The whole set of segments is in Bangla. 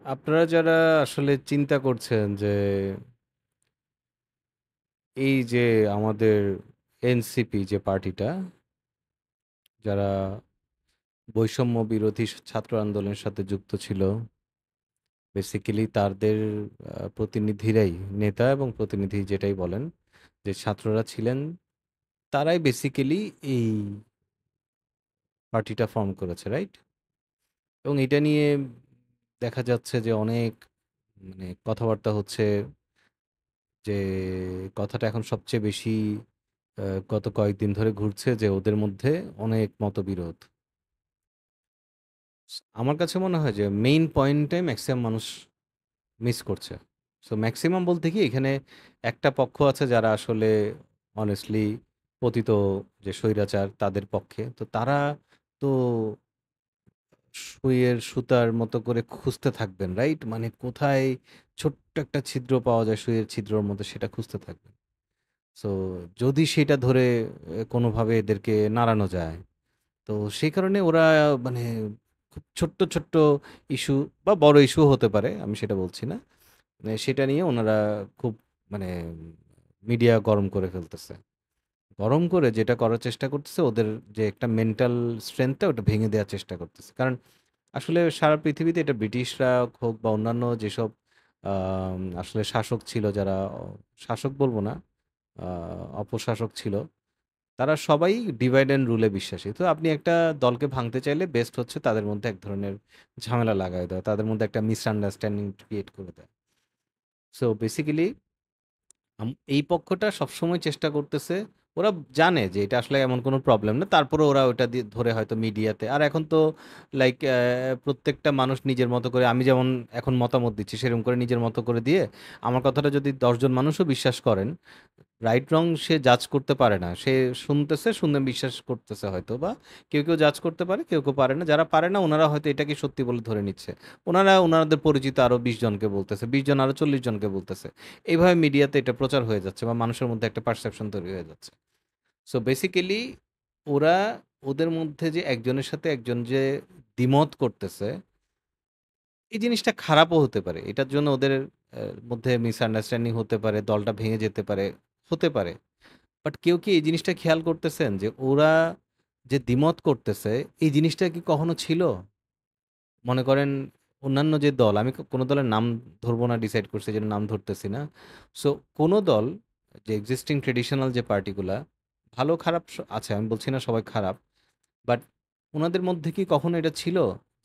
আপনারা যারা আসলে চিন্তা করছেন যে এই যে আমাদের এনসিপি যে পার্টিটা, যারা বৈষম্য বিরোধী ছাত্র আন্দোলনের সাথে যুক্ত ছিল, বেসিক্যালি তাদের প্রতিনিধিরাই, নেতা এবং প্রতিনিধি যেটাই বলেন, যে ছাত্ররা ছিলেন, তারাই বেসিক্যালি এই পার্টিটা ফর্ম করেছে, রাইট? এবং এটা নিয়ে দেখা যাচ্ছে যে অনেক কথাবার্তা হচ্ছে, যে কথাটা এখন সবচেয়ে বেশি গত কয়েকদিন ধরে ঘুরছে যে ওদের মধ্যে অনেক মতবিরোধ। আমার কাছে মনে হয় যে মেইন পয়েন্টটাই ম্যাক্সিমাম মানুষ মিস করছে। সো ম্যাক্সিমাম বলতে কি, এখানে একটা পক্ষ আছে যারা আসলে অনেস্টলি পতিত, যে স্বৈরাচার তাদের পক্ষে, তো তারা তো সুইয়ের সুতার মতো করে খুঁজতে থাকবেন, রাইট? মানে কোথায় ছোট্ট একটা ছিদ্র পাওয়া যায় সুইয়ের ছিদ্রর মধ্যে, সেটা খুঁজতে থাকবেন। সো যদি সেটা ধরে কোনোভাবে এদেরকে নাড়ানো যায়, তো সেই কারণে ওরা মানে খুব ছোট্ট, ছোট্ট ইস্যু বা বড় ইস্যু হতে পারে, আমি সেটা বলছি না। সেটা নিয়ে ওনারা খুব মানে মিডিয়া গরম করে ফেলতেছে। গরম করে যেটা করার চেষ্টা করতেছে, ওদের যে একটা মেন্টাল স্ট্রেংথটা ওটা ভেঙে দেওয়ার চেষ্টা করতেছে। কারণ আসলে সারা পৃথিবীতে এটা ব্রিটিশরা হোক বা অন্যান্য যেসব আসলে শাসক ছিল, যারা শাসক বলব না, অপশাসক ছিল, তারা সবাই ডিভাইড অ্যান্ড রুলে বিশ্বাসী। তো আপনি একটা দলকে ভাঙতে চাইলে বেস্ট হচ্ছে তাদের মধ্যে এক ধরনের ঝামেলা লাগায় দেওয়া, তাদের মধ্যে একটা মিসআন্ডারস্ট্যান্ডিং ক্রিয়েট করে দেয়। সো বেসিক্যালি এই পক্ষটা সবসময় চেষ্টা করতেছে, ওরা জানে যে এটা আসলে এমন কোনো প্রবলেম না, তারপরে ওরা ওটা দিয়ে ধরে হয়তো মিডিয়াতে, আর এখন তো লাইক প্রত্যেকটা মানুষ নিজের মতো করে, আমি যেমন এখন মতামত দিচ্ছি সেরকম করে নিজের মতো করে দিয়ে, আমার কথাটা যদি 10 জন মানুষও বিশ্বাস করেন, রাইট রং সে জাজ করতে পারে না। সে শুনতেছে, শুনে বিশ্বাস করতেছে হয়তো, বা কেউ, কেউ জাজ করতে পারে, কেউ, কেউ পারে না। যারা পারে না উনারা হয়তো এটাকে সত্যি বলে ধরে নিচ্ছে। উনারা উনাদের পরিচিত আরো 20 জনকে বলতেছে, 20 জন আরো 40 জনকে বলতেছে। এইভাবে মিডিয়াতে এটা প্রচার হয়ে যাচ্ছে বা মানুষের মধ্যে একটা পারসেপশন তৈরি হয়ে যাচ্ছে। সো বেসিক্যালি ওরা, ওদের মধ্যে যে একজনের সাথে একজন যে দ্বিমত করতেছে, এই জিনিসটা খারাপও হতে পারে। এটার জন্য ওদের মধ্যে মিসআন্ডারস্ট্যান্ডিং হতে পারে, দলটা ভেঙে যেতে পারে, হতে পারে। বাট কেউ কি এই জিনিসটা খেয়াল করতেছেন যে ওরা যে দ্বিমত করতেছে, এই জিনিসটা কি কখনো ছিল? মনে করেন অন্যান্য যে দল, আমি কোনো দলের নাম ধরবো না, ডিসাইড করছি যে নাম ধরতেছি না। সো কোনো দল, যে এক্সিস্টিং ট্রেডিশনাল যে পার্টিগুলা, ভালো খারাপ আছে, আমি বলছি না সবাই খারাপ, বাট ওনাদের মধ্যে কি কখনো এটা ছিল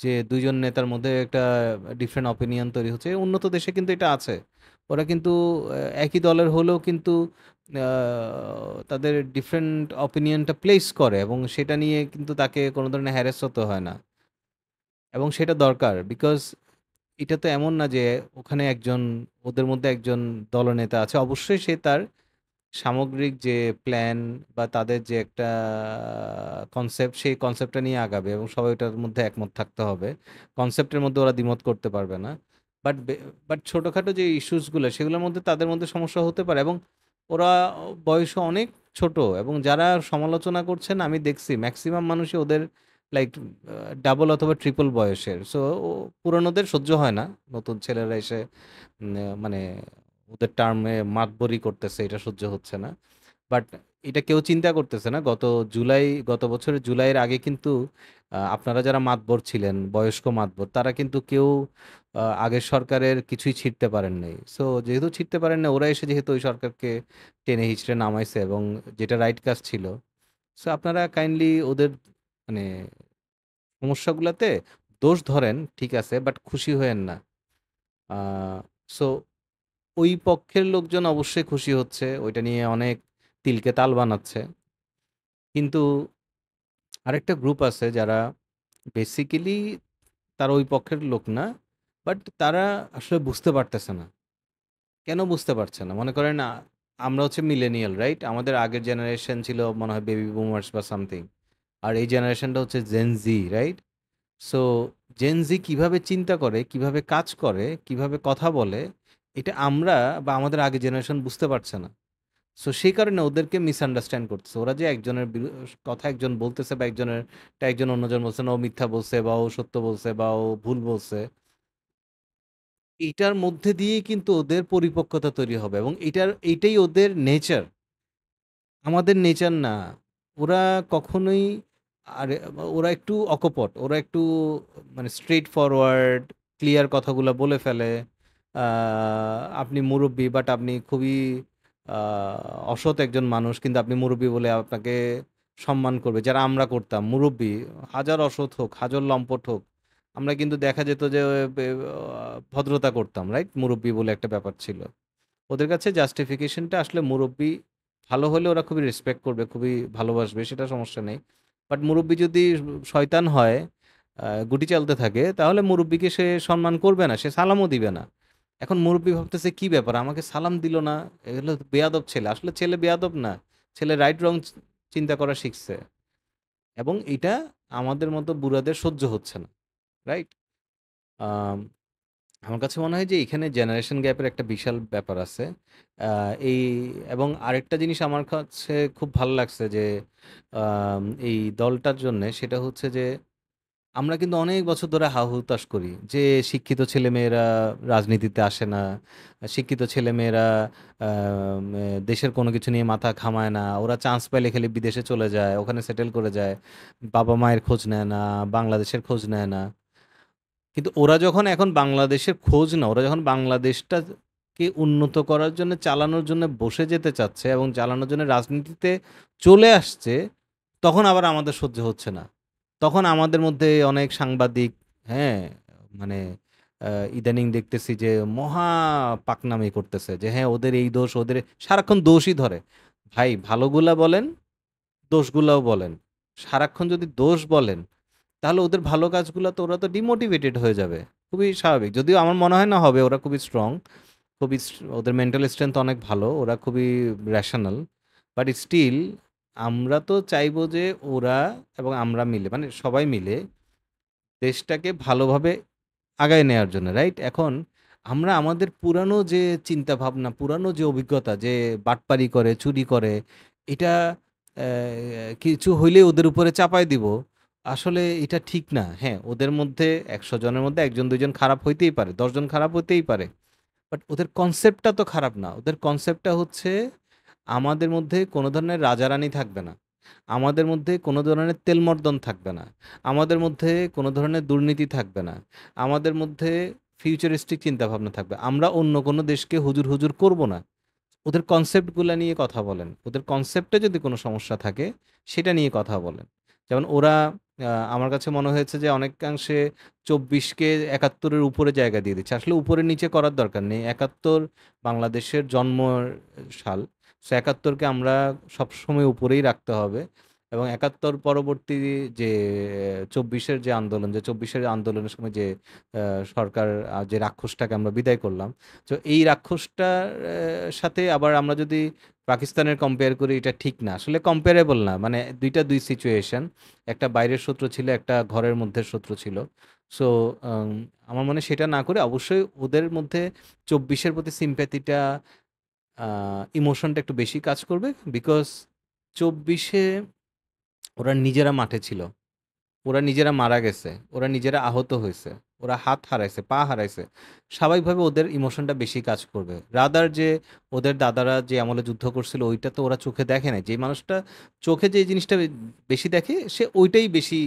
যে ২ জন নেতার মধ্যে একটা ডিফারেন্ট অপিনিয়ন তৈরি হচ্ছে? উন্নত দেশে কিন্তু এটা আছে। ওরা কিন্তু একই দলের হলেও কিন্তু আ তাদের ডিফারেন্ট অপিনিয়নটা প্লেস করে এবং সেটা নিয়ে কিন্তু তাকে কোনো ধরনের হ্যারাস হতে হয় না। এবং সেটা দরকার। বিকজ এটা তো এমন না যে ওখানে একজন, ওদের মধ্যে একজন দলনেতা আছে। অবশ্যই সে তার সামগ্রিক যে প্ল্যান বা তাদের যে একটা কনসেপ্ট, সেই কনসেপ্টটা নিয়ে আগাবে এবং সবাই ওটার মধ্যে একমত থাকতে হবে। কনসেপ্টের মধ্যে ওরা দ্বিমত করতে পারবে না। বাট বাট ছোটখাটো যে ইস্যুসগুলো, সেগুলোর মধ্যে তাদের মধ্যে সমস্যা হতে পারে এবং ওরা বয়সে অনেক ছোট, এবং যারা সমালোচনা করছেন আমি দেখছি ম্যাক্সিমাম মানুষই ওদের লাইক ডাবল অথবা ট্রিপল বয়সের। সো পুরনোদের সহ্য হয় না, নতুন ছেলেরা এসে মানে ওদের টার্মে মাতবরি করতেছে, এটা সহ্য হচ্ছে না। বাট এটা কেউ চিন্তা করতেছে না, গত বছরের জুলাইয়ের আগে কিন্তু আপনারা যারা মাতবর ছিলেন, বয়স্ক মাতবর, তারা কিন্তু কেউ আগের সরকারের কিছুই ছিঁড়তে পারেন নাই। সো যেহেতু ছিঁড়তে পারেন না, ওরা এসে যেহেতু ওই সরকারকে টেনে হিঁচড়ে নামাইছে এবং যেটা রাইট কাজ ছিল, সো আপনারা কাইন্ডলি ওদের মানে সমস্যাগুলাতে দোষ ধরেন, ঠিক আছে, বাট খুশি হয়েন না। সো ওই পক্ষের লোকজন অবশ্যই খুশি হচ্ছে, ওইটা নিয়ে অনেক তিলকে তাল বানাচ্ছে। কিন্তু আরেকটা গ্রুপ আছে যারা বেসিক্যালি তারা ওই পক্ষের লোক না, বাট তারা আসলে বুঝতে পারতেছে না। কেন বুঝতে পারছে না? মনে করেন আমরা হচ্ছে মিলেনিয়াল, রাইট? আমাদের আগের জেনারেশন ছিল মনে হয় বেবি বুমার্স বা সামথিং। আর এই জেনারেশনটা হচ্ছে জেন জি, রাইট? সো জেন জি কিভাবে চিন্তা করে, কিভাবে কাজ করে, কিভাবে কথা বলে, এটা আমরা বা আমাদের আগের জেনারেশন বুঝতে পারছে না। সো সেই কারণে ওদেরকে মিসআন্ডারস্ট্যান্ড করতেছে। ওরা যে একজনের কথা একজন বলতেছে বা একজন অন্যজন বলছে না, ও মিথ্যা বলছে বা ও সত্য বলছে বা ও ভুল বলছে। এইটার মধ্যে দিয়েই কিন্তু ওদের পরিপক্কতা তৈরি হবে এবং এইটাই ওদের নেচার। আমাদের নেচার না। ওরা কখনোই আরে ওরা একটু অকপট। ওরা একটু মানে স্ট্রেইট ফরওয়ার্ড, ক্লিয়ার কথাগুলা বলে ফেলে। আ আপনি মুরুব্বি বাট আপনি খুবই আ অসৎ একজন মানুষ। কিন্তু আপনি মুরুব্বি বলে আপনাকে সম্মান করবে। যারা আমরা করতাম মুরুব্বি, হাজার অসৎ হোক, হাজার লম্পট হোক, আমরা কিন্তু দেখা যেত যে ভদ্রতা করতাম, রাইট? মুরুব্বি বলে একটা ব্যাপার ছিল। ওদের কাছে জাস্টিফিকেশনটা আসলে মুরব্বি ভালো হলে ওরা খুবই রেসপেক্ট করবে, খুবই ভালোবাসবে, সেটা সমস্যা নেই। বাট মুরব্বি যদি শয়তান হয়, গুটি চালতে থাকে, তাহলে মুরব্বিকে সে সম্মান করবে না, সে সালামও দিবে না। এখন মুরব্বি ভাবতেছে কি ব্যাপার, আমাকে সালাম দিল না, এগুলো তো বেয়াদব ছেলে। আসলে ছেলে বেয়াদব না, ছেলে রাইট রং চিন্তা করা শিখছে এবং এটা আমাদের মতো বুড়াদের সহ্য হচ্ছে না, রাইট? আমার কাছে মনে হয় যে এখানে জেনারেশন গ্যাপের একটা বিশাল ব্যাপার আছে। এই এবং আরেকটা জিনিস আমার কাছে খুব ভালো লাগছে যে এই দলটার জন্যে সেটা হচ্ছে যে আমরা কিন্তু অনেক বছর ধরে হা-হুতাশ করি যে শিক্ষিত ছেলেমেয়েরা রাজনীতিতে আসে না। শিক্ষিত ছেলেমেয়েরা দেশের কোনো কিছু নিয়ে মাথা ঘামায় না। ওরা চান্স পাইলে খালি বিদেশে চলে যায়, ওখানে সেটেল করে যায়। বাবা-মায়ের খোঁজ নেয় না, বাংলাদেশের খোঁজ নেয় না। কিন্তু ওরা যখন এখন বাংলাদেশের খোঁজ না, ওরা যখন বাংলাদেশটাকে উন্নত করার জন্য চালানোর জন্য বসে যেতে চাচ্ছে এবং চালানোর জন্য রাজনীতিতে চলে আসছে, তখন আবার আমাদের সহ্য হচ্ছে না। তখন আমাদের মধ্যে অনেক সাংবাদিক, হ্যাঁ, মানে ইদানিং দেখতেছি যে মহা পাকনামি করতেছে যে হ্যাঁ ওদের এই দোষ, ওদের সারাক্ষণ দোষই ধরে। ভাই ভালোগুলা বলেন, দোষগুলাও বলেন। সারাক্ষণ যদি দোষ বলেন তাহলে ওদের ভালো কাজগুলো তো ওরা তো ডিমোটিভেটেড হয়ে যাবে। খুবই স্বাভাবিক। যদিও আমার মনে হয় না হবে, ওরা খুবই স্ট্রং। ওদের মেন্টাল স্ট্রেংথ অনেক ভালো। ওরা খুবই রেশনাল। বাট স্টিল আমরা তো চাইবো যে ওরা এবং আমরা মিলে মানে সবাই মিলে দেশটাকে ভালোভাবে আগায় নেয়ার জন্য, রাইট? এখন আমরা আমাদের পুরানো যে চিন্তাভাবনা, পুরানো যে অভিজ্ঞতা যে বাটপারি করে, চুরি করে, এটা কিছু হইলে ওদের উপরে চাপায় দিব। আসলে এটা ঠিক না। হ্যাঁ, ওদের মধ্যে ১০০ জনের মধ্যে ১ জন ২ জন খারাপ হইতেই পারে, ১০ জন খারাপ হইতেই পারে। বাট ওদের কনসেপ্টটা তো খারাপ না। ওদের কনসেপ্টটা হচ্ছে আমাদের মধ্যে কোনো ধরনের রাজারানি থাকবে না। আমাদের মধ্যে কোনো ধরনের তেলমর্দন থাকবে না। আমাদের মধ্যে কোনো ধরনের দুর্নীতি থাকবে না। আমাদের মধ্যে ফিউচারিস্টিক চিন্তাভাবনা থাকবে। আমরা অন্য কোনো দেশকে হুজুর, হুজুর করব না। ওদের কনসেপ্টগুলা নিয়ে কথা বলেন। ওদের কনসেপ্টে যদি কোনো সমস্যা থাকে, সেটা নিয়ে কথা বলেন। যেমন ওরা আমার কাছে মনে হয়েছে যে অনেকাংশে ২৪ কে ৭১ এর উপরে জায়গা দিয়ে দিচ্ছে। আসলে উপরে নিচে করার দরকার নেই। ৭১ বাংলাদেশের জন্মের সাল। সো ৭১ কে আমরা সবসময় উপরেই রাখতে হবে এবং ৭১ পরবর্তী যে ২৪ এর যে আন্দোলন, যে ২৪ এর আন্দোলনের সময় যে আ সরকার যে রাক্ষসটাকে আমরা বিদায় করলাম। তো এই রাক্ষসটার সাথে আবার আমরা যদি পাকিস্তানের কম্পেয়ার করি, এটা ঠিক না। আসলে কম্পেয়ারেবল না। মানে ২ টা ২ সিচুয়েশন। একটা বাইরের শত্রু ছিল, একটা ঘরের মধ্যের শত্রু ছিল। সো আম আমার মনে হয় সেটা না করে অবশ্যই ওদের মধ্যে ২৪ এর প্রতি সিম্প্যাথিটা আ ইমোশনটা একটু বেশি কাজ করবে। বিকজ ২৪ এ ওরা নিজেরা মাঠে ছিল। ওরা নিজেরা মারা গেছে। ওরা নিজেরা আহত হইছে। ওরা হাত হারাইছে, পা হারাইছে। স্বাভাবিকভাবে ওদের ইমোশনটা বেশি কাজ করবে। রাদার যে ওদের দাদারা যে আমলে যুদ্ধ করছিল ওইটা তো ওরা চোখে দেখে নাই। যে মানুষটা চোখে যে জিনিসটা বেশি দেখে সে ওইটাই বেশি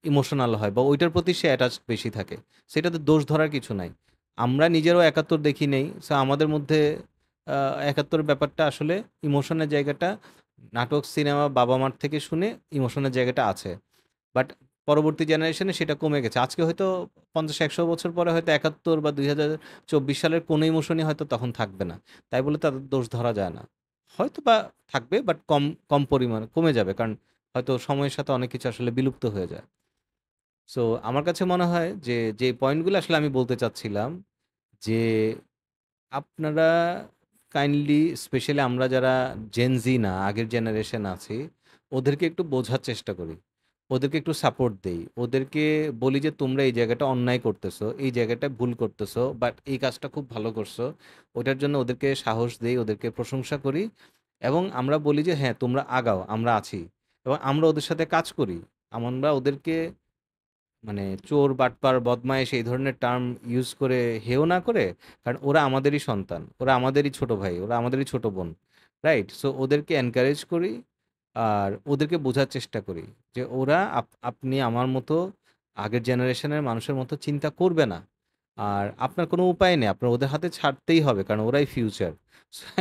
ইমোশনাল হয় বা ওইটার প্রতি সে অ্যাটাচড বেশি থাকে। সেটাতে দোষ ধরার কিছু নাই। আমরা নিজেরাও ৭১ দেখি নাই। সো আমাদের মধ্যে ৭১ ব্যাপারটা আসলে ইমোশনের জায়গাটা নাটক, সিনেমা, বাবা-মার থেকে শুনে ইমোশনের জায়গাটা আছে। বাট পরবর্তী জেনারেশনে সেটা কমে গেছে। আজকে হয়তো ৫০-১০০ বছর পরে হয়তো ৭১ বা ২০২৪ সালের কোনো ইমোশনই হয়তো তখন থাকবে না। তাই বলে তাদের দোষ ধরা যায় না। হয়তোবা থাকবে বাট কম, কম পরিমাণে কমে যাবে। কারণ হয়তো সময়ের সাথে অনেক কিছু আসলে বিলুপ্ত হয়ে যায়। সো আমার কাছে মনে হয় যে পয়েন্টগুলো আসলে আমি বলতে চাচ্ছিলাম যে আপনারা কাইন্ডলি স্পেশালি আমরা যারা জেন জি না, আগের জেনারেশন আছি, ওদেরকে একটু বোঝার চেষ্টা করি। ওদেরকে একটু সাপোর্ট দেই। ওদেরকে বলি যে তোমরা এই জায়গাটা অন্যায় করতেছো, এই জায়গাটা ভুল করতেছো, বাট এই কাজটা খুব ভালো করছো। ওটার জন্য ওদেরকে সাহস দেই, ওদেরকে প্রশংসা করি এবং আমরা বলি যে হ্যাঁ, তোমরা আগাও, আমরা আছি এবং আমরা ওদের সাথে কাজ করি। আমরা ওদেরকে মানে চোর, বাটপার, বদমাইশ এই ধরনের টার্ম ইউজ করে হেও না করে, কারণ ওরা আমাদেরই সন্তান, ওরা আমাদেরই ছোট ভাই, ওরা আমাদেরই ছোট বোন, রাইট? সো ওদেরকে এনকারেজ করি আর ওদেরকে বোঝার চেষ্টা করি যে ওরা আপনি আমার মতো আগের জেনারেশনের মানুষের মতো চিন্তা করবে না। আর আপনার কোনো উপায় নেই, আপনার ওদের হাতে ছাড়তেই হবে, কারণ ওরাই ফিউচার।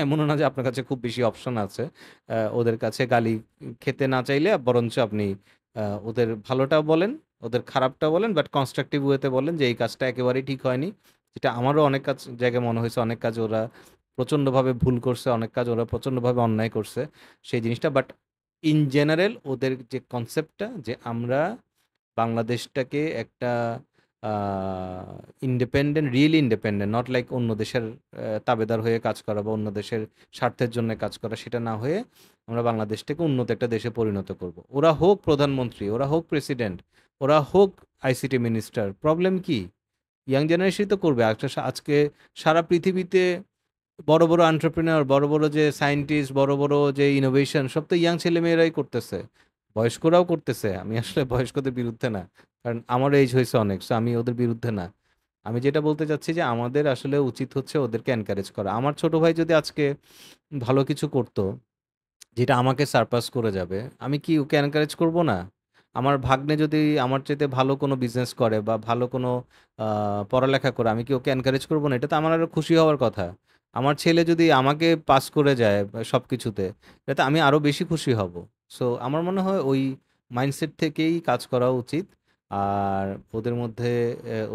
এমনও না যে আপনার কাছে খুব বেশি অপশন আছে। ওদের কাছে গালি খেতে না চাইলে বরঞ্চ আপনি ওদের ভালোটাও বলেন, ওদের খারাপটা বলেন, বাট কনস্ট্রাকটিভ ওয়েতে বলেন যে এই কাজটা একেবারেই ঠিক হয়নি। যেটা আমারও অনেক কাজ জায়গায় মনে হয়েছে, অনেক কাজ ওরা প্রচণ্ডভাবে ভুল করছে, অনেক কাজ ওরা প্রচণ্ডভাবে অন্যায় করছে সেই জিনিসটা। বাট ইন জেনারেল ওদের যে কনসেপ্টটা যে আমরা বাংলাদেশটাকে একটা independent, really independent, not like অন্য দেশের তাবেদার হয়ে কাজ করা বা অন্য দেশের স্বার্থের জন্য কাজ করা, সেটা না হয়ে আমরা বাংলাদেশটাকে উন্নত একটা দেশে পরিণত করব। ওরা হোক প্রধানমন্ত্রী, ওরা হোক প্রেসিডেন্ট, ওরা হোক আইসিটি মিনিস্টার, প্রবলেম কি? ইয়াং জেনারেশনই তো করবে। আজকে সারা পৃথিবীতে বড় বড় এন্টারপ্রেনার, বড় বড় যে সায়েন্টিস্ট, বড় বড় যে ইনোভেশন, সব তো ইয়াং ছেলেমেয়েরাই করতেছে, বয়স্করাও করতেছে। আমি আসলে বয়স্কদের বিরুদ্ধে না, কারণ আমার এজ হয়েছে অনেক, সো আমি ওদের বিরুদ্ধে না। আমি যেটা বলতে চাচ্ছি যে আমাদের আসলে উচিত হচ্ছে ওদেরকে এনকারেজ করা। আমার ছোট ভাই যদি আজকে ভালো কিছু করতো যেটা আমাকে সারপাস করে যাবে, আমি কি ওকে এনকারেজ করব না? আমার ভাগ্নে যদি আমার চাইতে ভালো কোনো বিজনেস করে বা ভালো কোনো পড়ালেখা করে, আমি কি ওকে এনকারেজ করব না? এটা তো আমার আরো খুশি হওয়ার কথা। আমার ছেলে যদি আমাকে পাস করে যায় সব কিছুতে, এটাতে আমি আরো বেশি খুশি হব। সো আমার মনে হয় ওই মাইন্ডসেট থেকেই কাজ করা উচিত। আর ওদের মধ্যে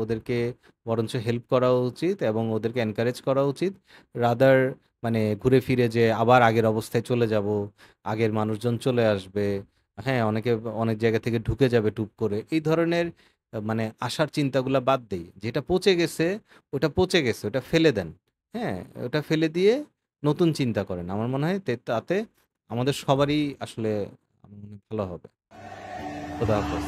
ওদেরকে বরঞ্চ হেল্প করা উচিত এবং ওদেরকে এনকারেজ করা উচিত, রাদার মানে ঘুরে ফিরে যে আবার আগের অবস্থায় চলে যাব, আগের মানুষজন চলে আসবে, হ্যাঁ, অনেকে অনেক জায়গা থেকে ঢুকে যাবে টুপ করে, এই ধরনের মানে আশার চিন্তাগুলা বাদ দেই। যেটা পচে গেছে, ওটা পচে গেছে, ওটা ফেলে দেন। হ্যাঁ, ওটা ফেলে দিয়ে নতুন চিন্তা করেন। আমার মনে হয় তাতে আমাদের সবারই আসলে আমার মনে হয় ভালো হবে। খোদা হাফেজ।